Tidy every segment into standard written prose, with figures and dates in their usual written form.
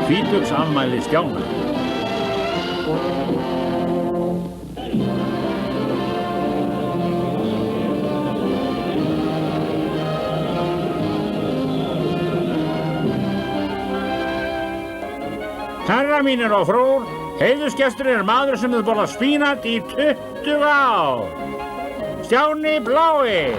Tvítugsafmæli Stjána. Herrar mínir og frúr, heiðursgesturinn maður sem hefur borðað spínat í 20 ár. Stjáni blái.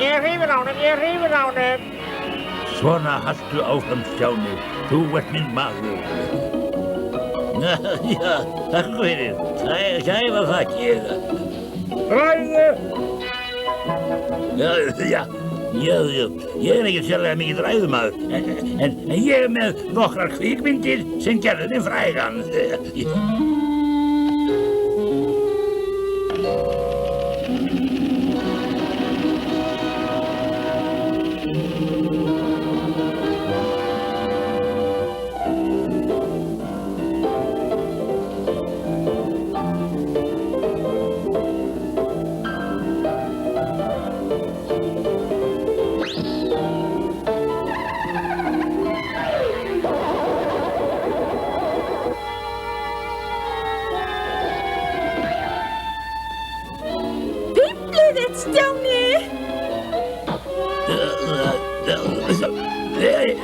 Ég er hrifinn á honum. Svona haltu áfram, Stjáni. Þú ert minn maður. Já, takk fyrir. Kæfa þakkir. Ræðu! Já, ég er ekki sérlega mikill ræðumaður, en ég er með nokkrar kvikmyndir sem gerðu mig frægan.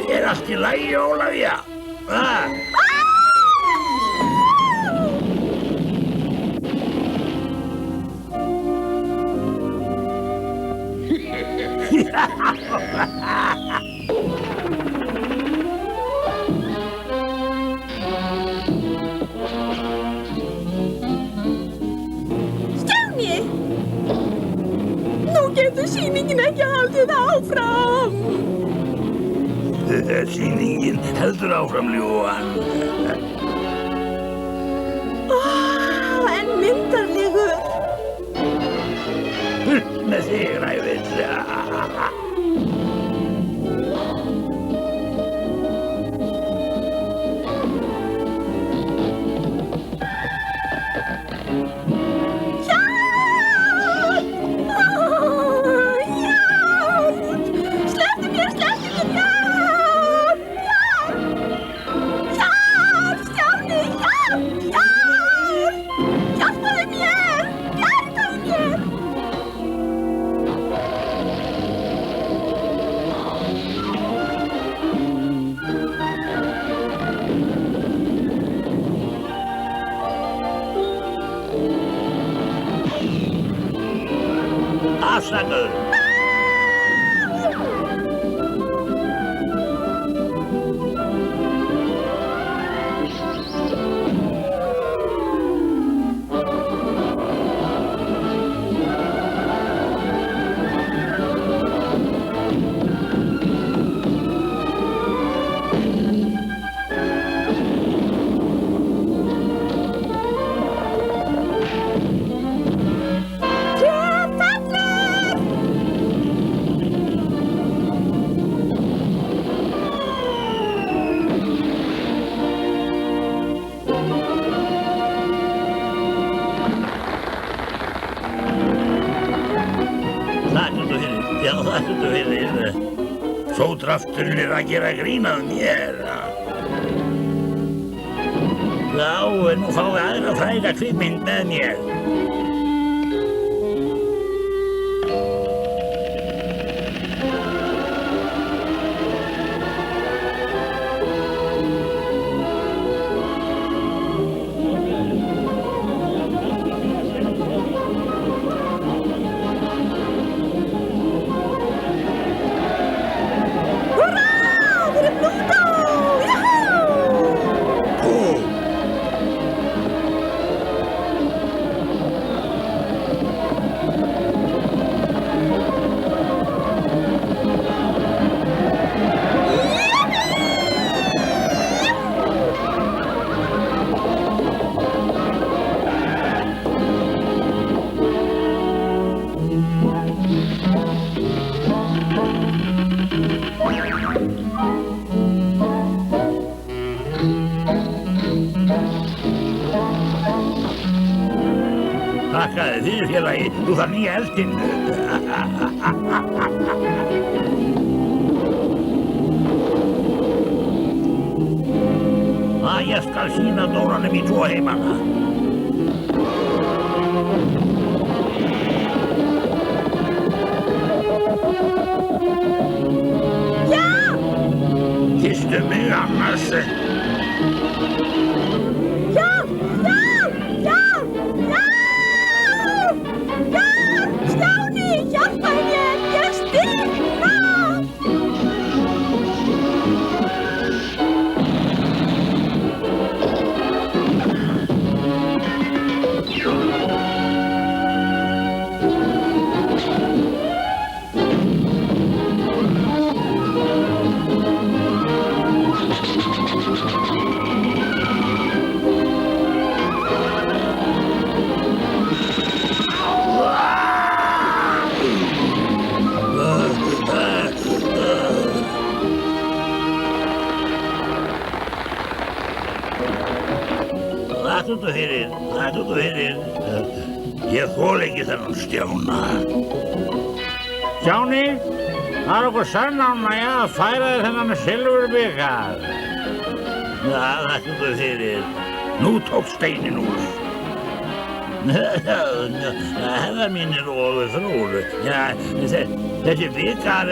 Er allt í lagi, Ólafía? Stjáni! Nú getur sýningin ekki haldið áfram. Sýningin heldur áfram, ljúfan. En myndarlegur. Burt með þig, ræfill. Afsakaðu. Sótrafturinn er að gera grín að mér. Já, nú fáum við aðra fræga kvikmynd með mér. Þakka þér fyrir félagi, þú þarf nýja eldinn. Ég skal sýna Dóranum í 2 heimana. Já! Kysstu mig annars. Já! Já! Já! Já! Já! Stjáni, hjálpaðu mér, ég stirðna! Það út og fyrir. Ég þoli ekki þennan Stjána. Stjáni, það okkur sann ánægja að færa þér þennan silfurbikar. Það út og fyrir. Nú tók steinin úr. Herrar mínir og frúr, þessi bikar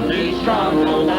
Be strong, old